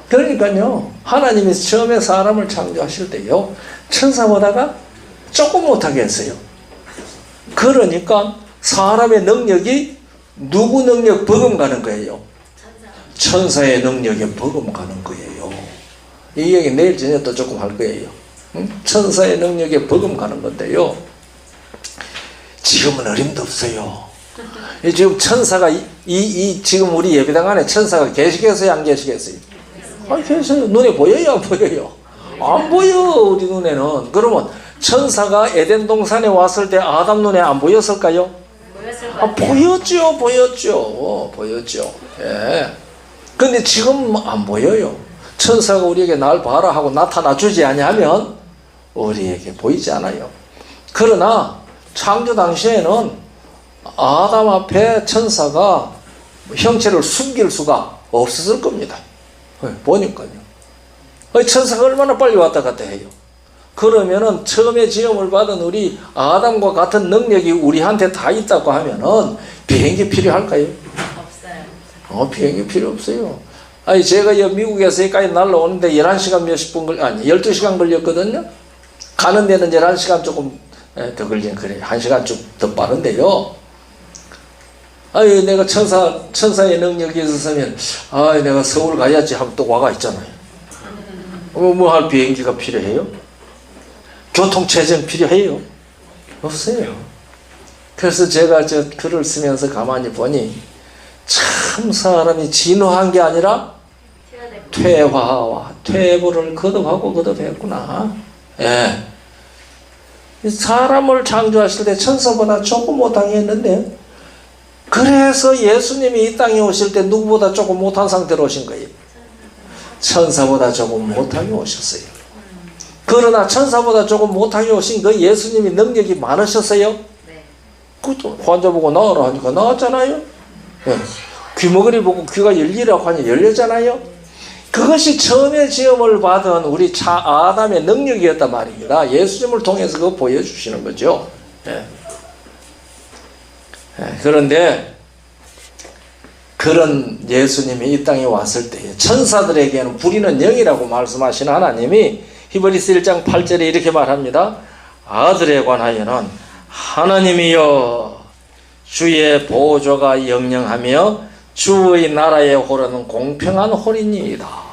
그러니까요, 하나님이 처음에 사람을 창조하실 때요, 천사보다가 조금 못하게 했어요. 그러니까 사람의 능력이 누구 능력 버금가는 거예요? 천사의 능력에 버금가는 거예요. 이 얘기 내일 저녁 또 조금 할 거예요. 천사의 능력에 버금가는 건데요, 지금은 어림도 없어요. 지금 천사가 지금 우리 예배당 안에 천사가 계시겠어요, 안 계시겠어요? 계세요. 눈에 보여요, 안 보여요? 안 보여, 우리 눈에는. 그러면 천사가 에덴 동산에 왔을 때 아담 눈에 안 보였을까요? 보였죠. 예. 근데 지금 안 보여요. 천사가 우리에게 날 봐라 하고 나타나 주지 아니하면 우리에게 보이지 않아요. 그러나 창조 당시에는 아담 앞에 천사가 형체를 숨길 수가 없었을 겁니다. 보니까요. 천사가 얼마나 빨리 왔다 갔다 해요. 그러면은 처음에 지음을 받은 우리 아담과 같은 능력이 우리한테 다 있다고 하면은 비행기 필요할까요? 없어요. 비행기 필요 없어요. 아니 제가 미국에서 여기까지 날라오는데 11시간 몇십 분 12시간 걸렸거든요. 가는 데는 11시간 조금 더 걸린 그래. 1시간 좀 더 빠른데요. 아니 내가 천사의 능력이 있었으면 내가 서울 가야지 하면 또 와가 있잖아요. 뭐 할 비행기가 필요해요? 교통체증 필요해요? 없어요. 그래서 제가 저 글을 쓰면서 가만히 보니 참 사람이 진화한 게 아니라 퇴화와 퇴보를 거듭하고 거듭했구나. 예. 사람을 창조하실 때 천사보다 조금 못하게 했는데, 그래서 예수님이 이 땅에 오실 때 누구보다 조금 못한 상태로 오신 거예요. 천사보다 조금 못하게 오셨어요. 그러나 천사보다 조금 못하게 오신 그 예수님이 능력이 많으셨어요? 네. 그죠? 환자 보고 나으라 하니까 나았잖아요. 네. 귀머거리 보고 귀가 열리라고 하니 열렸잖아요. 그것이 처음에 지음을 받은 우리 아담의 능력이었단 말입니다. 예수님을 통해서 그거 보여주시는 거죠. 네. 네. 그런데 그런 예수님이 이 땅에 왔을 때 천사들에게는 불의는 영이라고 말씀하신 하나님이 히브리서 1장 8절에 이렇게 말합니다. 아들에 관하여는 하나님이여 주의 보조가 영영하며 주의 나라에 호르는 공평한 홀이니이다.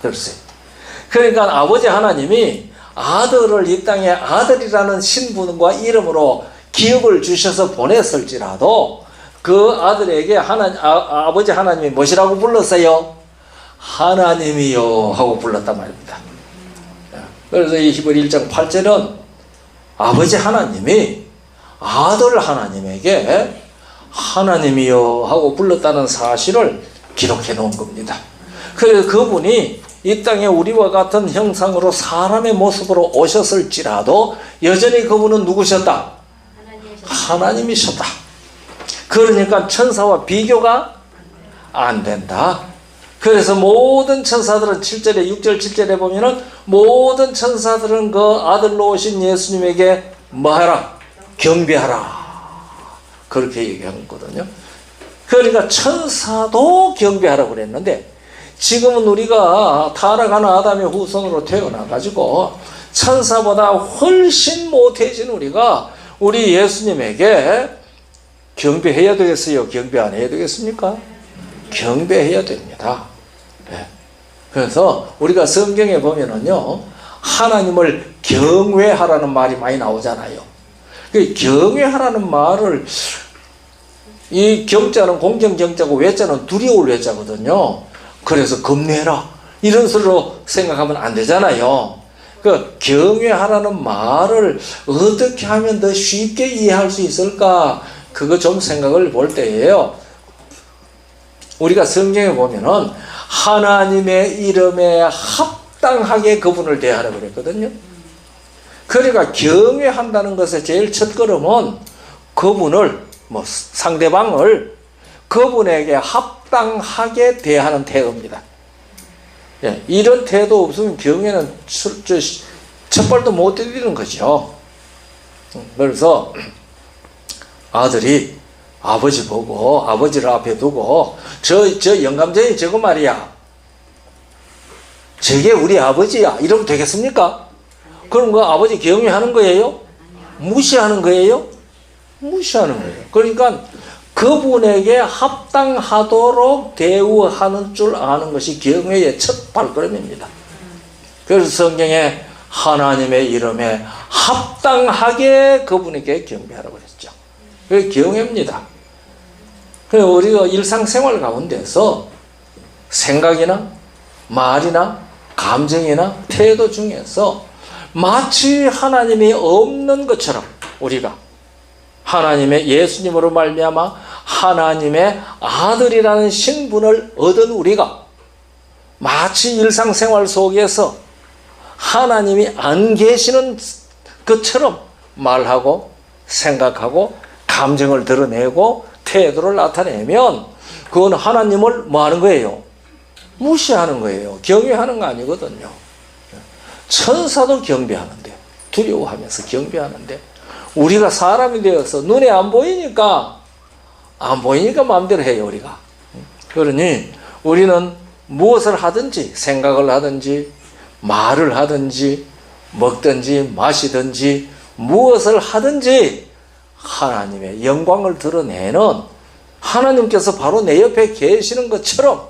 그랬어요. 그러니까 아버지 하나님이 아들을 이 땅에 아들이라는 신분과 이름으로 기업을 주셔서 보냈을지라도 그 아들에게 아버지 하나님이 무엇이라고 불렀어요? 하나님이요 하고 불렀단 말입니다. 그래서 이 히브리 1장 8절은 아버지 하나님이 아들 하나님에게 하나님이요 하고 불렀다는 사실을 기록해 놓은 겁니다. 그래서 그분이 이 땅에 우리와 같은 형상으로 사람의 모습으로 오셨을지라도 여전히 그분은 누구셨다? 하나님이셨다. 그러니까 천사와 비교가 안 된다. 그래서 모든 천사들은 7절에 6절 7절에 보면은 모든 천사들은 그 아들로 오신 예수님에게 뭐하라? 경배하라. 그렇게 얘기하거든요. 그러니까 천사도 경배하라고 그랬는데 지금은 우리가 타락한 아담의 후손으로 태어나가지고 천사보다 훨씬 못해진 우리가 우리 예수님에게 경배해야 되겠어요? 경배 안 해야 되겠습니까? 경배해야 됩니다. 네. 그래서 우리가 성경에 보면은요, 하나님을 경외하라는 말이 많이 나오잖아요. 그 경외하라는 말을 이 경자는 공경경자고 외자는 두려울 외자거든요. 그래서 겁내라 이런 소리로 생각하면 안 되잖아요. 그 경외하라는 말을 어떻게 하면 더 쉽게 이해할 수 있을까? 그거 좀 생각을 볼 때예요. 우리가 성경에 보면은 하나님의 이름에 합당하게 그분을 대하라고 그랬거든요. 그러니까 경외한다는 것의 제일 첫 걸음은 그분을 상대방을 그분에게 합당하게 대하는 태도입니다. 예, 이런 태도 없으면 경외는 첫 발도 못 디디는 거죠. 그래서 아들이 아버지 보고 아버지를 앞에 두고 저 영감쟁이 저거 말이야, 저게 우리 아버지야 이러면 되겠습니까? 그럼 그 아버지 경외하는 거예요? 무시하는 거예요? 무시하는 거예요. 그러니까 그분에게 합당하도록 대우하는 줄 아는 것이 경외의 첫 발걸음입니다. 그래서 성경에 하나님의 이름에 합당하게 그분에게 경배하라고 그랬죠. 그게 경외입니다. 그래서 우리가 일상생활 가운데서 생각이나 말이나 감정이나 태도 중에서 마치 하나님이 없는 것처럼 우리가 하나님의 예수님으로 말미암아 하나님의 아들이라는 신분을 얻은 우리가 마치 일상생활 속에서 하나님이 안 계시는 것처럼 말하고 생각하고 감정을 드러내고 태도를 나타내면 그건 하나님을 뭐 하는 거예요? 무시하는 거예요. 경외하는 거 아니거든요. 천사도 경배하는데, 두려워하면서 경배하는데, 우리가 사람이 되어서 눈에 안 보이니까 마음대로 해요, 우리가. 그러니 우리는 무엇을 하든지, 생각을 하든지, 말을 하든지, 먹든지, 마시든지, 무엇을 하든지 하나님의 영광을 드러내는, 하나님께서 바로 내 옆에 계시는 것처럼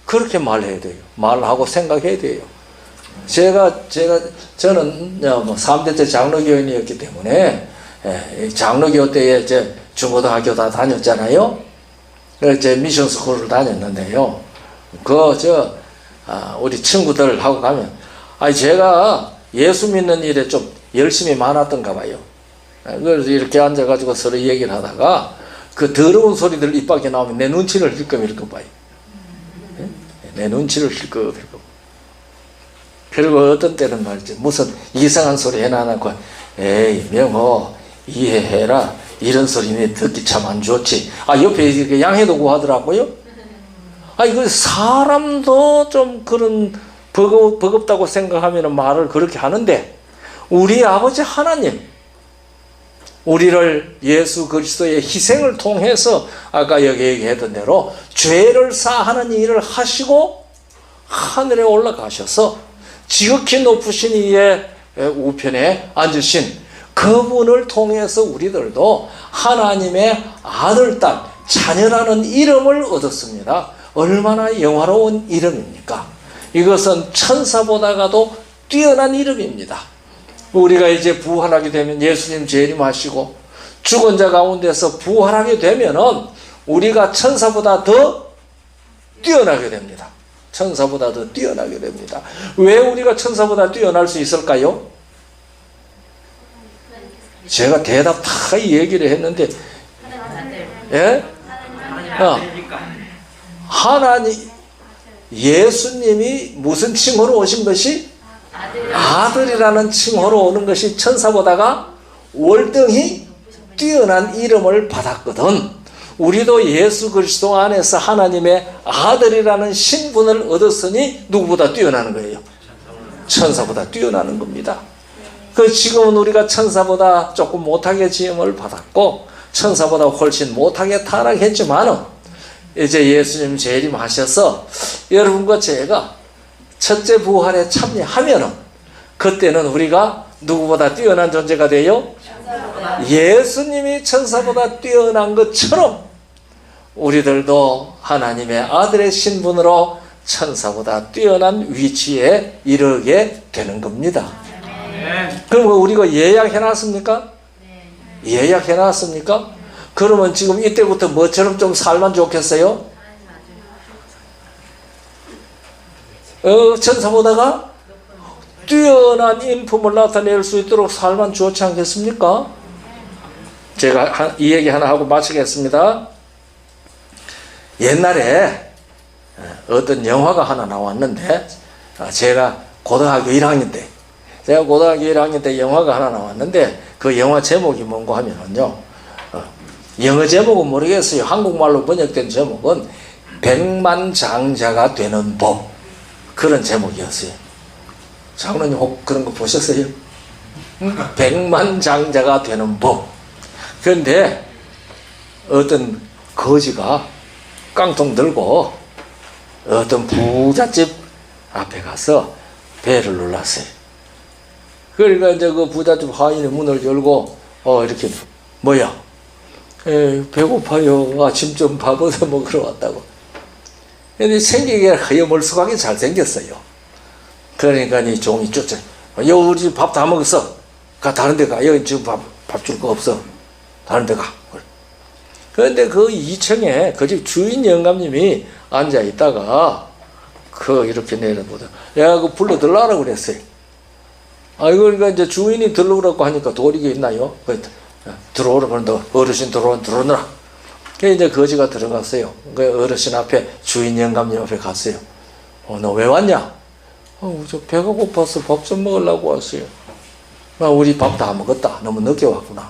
그렇게 말해야 돼요. 말하고 생각해야 돼요. 저는 3대째 장로교인이었기 때문에, 장로교 때에 이제 중고등학교 다 다녔잖아요. 그래서 미션 스쿨을 다녔는데요. 우리 친구들하고 가면, 제가 예수 믿는 일에 좀 열심히 많았던가 봐요. 그래서 이렇게 앉아가지고 서로 얘기를 하다가 그 더러운 소리들 입 밖에 나오면 내 눈치를 힐끔힐끔 봐요. 내 눈치를 힐끔힐끔. 그리고 어떤 때는 말이지, 무슨 이상한 소리 해놔놓고, 에이, 명호, 이해해라. 이런 소리 내 듣기 참 안 좋지. 옆에 이렇게 양해도 하더라고요. 이거 사람도 좀 그런 버겁다고 생각하면 말을 그렇게 하는데, 우리 아버지 하나님, 우리를 예수 그리스도의 희생을 통해서 아까 여기 얘기했던 대로 죄를 사하는 일을 하시고 하늘에 올라가셔서 지극히 높으신 이의 우편에 앉으신 그분을 통해서 우리들도 하나님의 아들, 딸, 자녀라는 이름을 얻었습니다. 얼마나 영화로운 이름입니까? 이것은 천사보다가도 뛰어난 이름입니다. 우리가 이제 부활하게 되면 예수님 재림하시고 죽은 자 가운데서 부활하게 되면은 우리가 천사보다 더 뛰어나게 됩니다. 천사보다 더 뛰어나게 됩니다. 왜 우리가 천사보다 뛰어날 수 있을까요? 제가 대답 다 얘기를 했는데, 예? 하나님, 예수님이 무슨 칭호로 오신 것이? 아들이라는 칭호로 오는 것이 천사보다가 월등히 뛰어난 이름을 받았거든. 우리도 예수 그리스도 안에서 하나님의 아들이라는 신분을 얻었으니 누구보다 뛰어나는 거예요? 천사보다 뛰어나는 겁니다. 지금은 우리가 천사보다 조금 못하게 지음을 받았고 천사보다 훨씬 못하게 타락했지만은 이제 예수님 재림하셔서 여러분과 제가 첫째 부활에 참여하면은 그때는 우리가 누구보다 뛰어난 존재가 돼요? 예수님이 천사보다 뛰어난 것처럼 우리들도 하나님의 아들의 신분으로 천사보다 뛰어난 위치에 이르게 되는 겁니다. 그럼 우리가 예약해놨습니까? 예약해놨습니까? 그러면 지금 이때부터 뭐처럼 좀 살면 좋겠어요? 천사보다가 뛰어난 인품을 나타낼 수 있도록 살면 좋지 않겠습니까? 제가 이 얘기 하나 하고 마치겠습니다. 옛날에 어떤 영화가 하나 나왔는데, 제가 고등학교 1학년 때 영화가 하나 나왔는데, 그 영화 제목이 뭔가 하면은요, 영어 제목은 모르겠어요. 한국말로 번역된 제목은 백만장자가 되는 법, 그런 제목이었어요. 장로님 혹 그런 거 보셨어요? 백만장자가 되는 법. 그런데 어떤 거지가 깡통 들고 어떤 부잣집 앞에 가서 배를 눌렀어요. 그러니까 이제 그 부잣집 하인이 문을 열고 이렇게 뭐야? 배고파요. 아침 좀 밥 얻어 먹으러 왔다고. 근데 생기게 허여멀쑥하게 잘생겼어요. 그러니까 이 종이 쫓아. 우리 집 밥 다 먹었어. 가 다른 데 가. 여기 지금 밥 줄 거 없어. 다른 데 가. 그런데 그 2층에 그 집 주인 영감님이 앉아 있다가 이렇게 내려보다. 야, 그 불러들라라 그랬어요. 그러니까 이제 주인이 들러오라고 하니까 도리가 있나요? 들어오라 그런다. 어르신 들어오느라. 그래서 이제 거지가 들어갔어요. 그 어르신 앞에, 주인 영감님 앞에 갔어요. 너 왜 왔냐? 저 배가 고파서 밥 좀 먹으려고 왔어요. 우리 밥 다 먹었다. 너무 늦게 왔구나.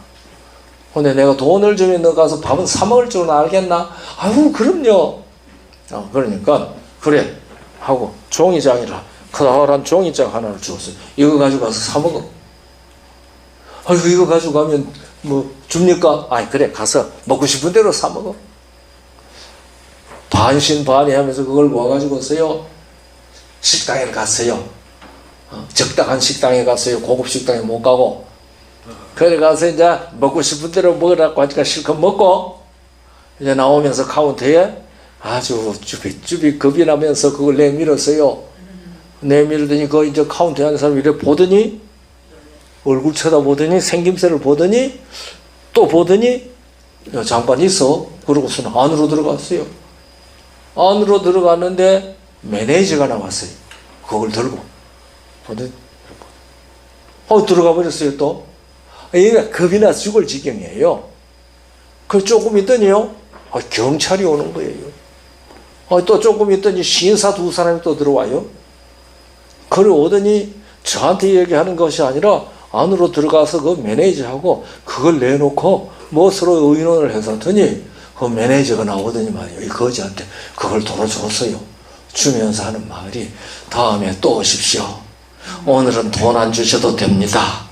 근데 내가 돈을 주면 너 가서 밥은 사 먹을 줄은 알겠나? 아유, 그럼요. 그러니까, 그래. 하고, 종이장이라, 커다란 종이장 하나를 주었어요. 이거 가지고 가서 사 먹어. 아이고, 이거 가지고 가면, 줍니까? 아이, 그래. 가서 먹고 싶은 대로 사 먹어. 반신반의 하면서 그걸 모아가지고서요, 식당에 갔어요. 적당한 식당에 갔어요. 고급 식당에 못 가고. 그래 가서 이제 먹고 싶은 대로 먹으라고 하니까 실컷 먹고, 이제 나오면서 카운터에 아주 쭈삣쭈삣 겁이 나면서 그걸 내밀었어요. 내밀더니 그 이제 카운터에 하는 사람이 이래 보더니, 얼굴 쳐다보더니, 생김새를 보더니, 또 보더니, 장반 있어. 그러고서는 안으로 들어갔어요. 안으로 들어갔는데 매니저가 나왔어요. 그걸 들고. 들어가 버렸어요, 또. 얘가 겁이 나서 죽을 지경이에요. 그 조금 있더니요, 경찰이 오는 거예요. 또 조금 있더니 신사 두 사람이 또 들어와요. 그래 오더니 저한테 얘기하는 것이 아니라 안으로 들어가서 그 매니저하고 그걸 내놓고 뭐 서로 의논을 해서더니 그 매니저가 나오더니 말이에요. 이 거지한테 그걸 도로 줬어요. 주면서 하는 말이, 다음에 또 오십시오. 오늘은 돈 안 주셔도 됩니다.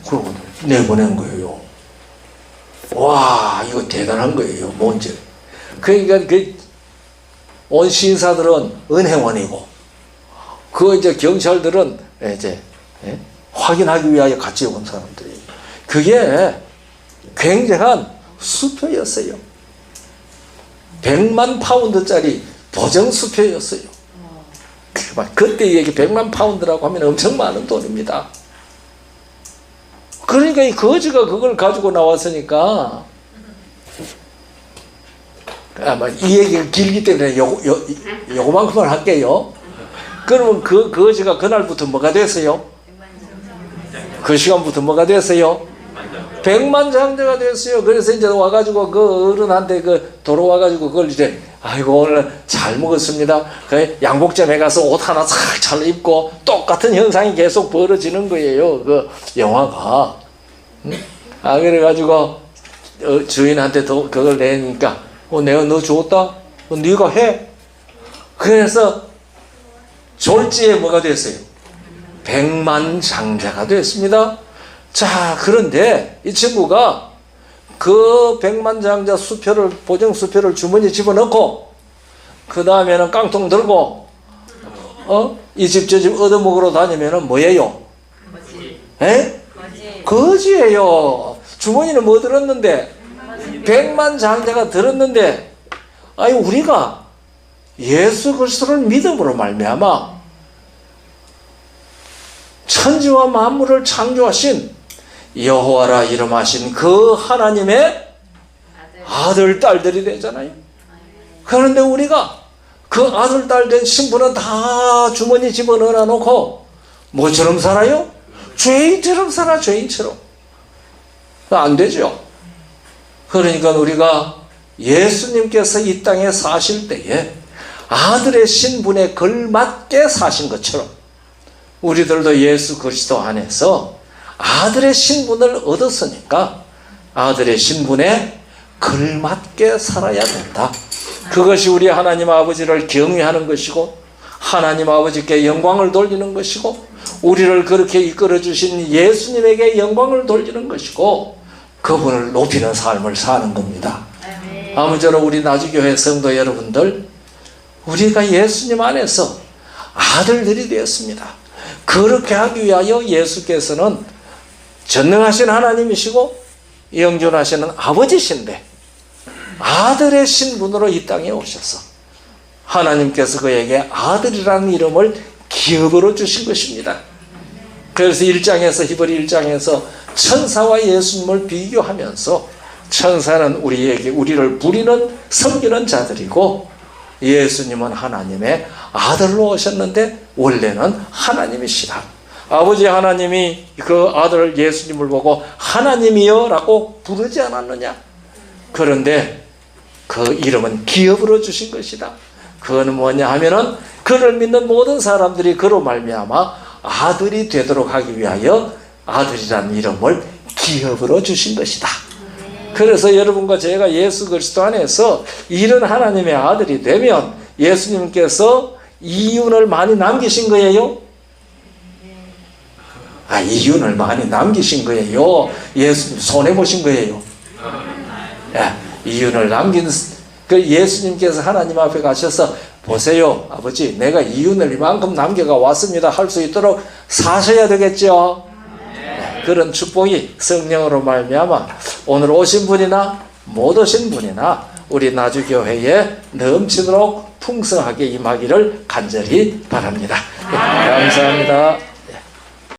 그러고 내보낸 거예요. 와, 이거 대단한 거예요. 뭔지. 그러니까 온 신사들은 은행원이고, 이제 경찰들은 이제 확인하기 위하여 같이 온 사람들이. 그게 굉장한 수표였어요. 100만 파운드짜리 보정 수표였어요. 그때 이게 100만 파운드라고 하면 엄청 많은 돈입니다. 그러니까 이 거지가 그걸 가지고 나왔으니까, 아마 이 얘기가 길기 때문에 요거만큼만 할게요. 그러면 그 거지가 그날부터 뭐가 됐어요? 그 시간부터 뭐가 됐어요? 백만장자가 됐어요. 그래서 이제 와가지고 그 어른한테 도로 와가지고 그걸 이제, 아이고 오늘 잘 먹었습니다. 그 양복점에 가서 옷 하나 잘 입고 똑같은 현상이 계속 벌어지는 거예요. 그 영화가. 그래가지고 주인한테 그걸 내니까, 내가 너 줬다? 네가 해. 그래서 졸지에 뭐가 됐어요? 백만장자가 됐습니다. 자, 그런데 이 친구가 그 백만장자 수표를, 보정 수표를 주머니에 집어넣고, 그 다음에는 깡통 들고, 이 집 저 집 얻어먹으러 다니면은 뭐예요? 거지예요. 주머니는 뭐 들었는데? 백만장자가 들었는데, 우리가 예수 그리스도를 믿음으로 말미암아 천지와 만물을 창조하신 여호와라 이름하신 그 하나님의 아들, 딸들이 되잖아요. 그런데 우리가 그 아들, 딸 된 신분은 다 주머니 집어넣어 놓고 뭐처럼 살아요? 죄인처럼 살아, 죄인처럼. 안 되죠. 그러니까 우리가 예수님께서 이 땅에 사실 때에 아들의 신분에 걸맞게 사신 것처럼 우리들도 예수 그리스도 안에서 아들의 신분을 얻었으니까 아들의 신분에 걸맞게 살아야 된다. 그것이 우리 하나님 아버지를 경외하는 것이고 하나님 아버지께 영광을 돌리는 것이고 우리를 그렇게 이끌어 주신 예수님에게 영광을 돌리는 것이고 그분을 높이는 삶을 사는 겁니다. 아무쪼록 우리 나주교회 성도 여러분들, 우리가 예수님 안에서 아들들이 되었습니다. 그렇게 하기 위하여 예수께서는 전능하신 하나님이시고 영존하시는 아버지신데 아들의 신분으로 이 땅에 오셔서 하나님께서 그에게 아들이라는 이름을 기업으로 주신 것입니다. 그래서 1장에서 히브리 1장에서 천사와 예수님을 비교하면서 천사는 우리를 부리는 섬기는 자들이고 예수님은 하나님의 아들로 오셨는데 원래는 하나님이시다. 아버지 하나님이 그 아들 예수님을 보고 하나님이여 라고 부르지 않았느냐? 그런데 그 이름은 기업으로 주신 것이다. 그거는 뭐냐 하면은 그를 믿는 모든 사람들이 그로 말미암아 아들이 되도록 하기 위하여 아들이라는 이름을 기업으로 주신 것이다. 그래서 여러분과 제가 예수 그리스도 안에서 이런 하나님의 아들이 되면 예수님께서 이윤을 많이 남기신 거예요. 이윤을 많이 남기신 거예요. 예수님 손해보신 거예요. 이윤을 남긴 그 예수님께서 하나님 앞에 가셔서 보세요 아버지 내가 이윤을 이만큼 남겨가 왔습니다 할 수 있도록 사셔야 되겠죠. 그런 축복이 성령으로 말미암아 오늘 오신 분이나 못 오신 분이나 우리 나주교회에 넘치도록 풍성하게 임하기를 간절히 바랍니다. 감사합니다.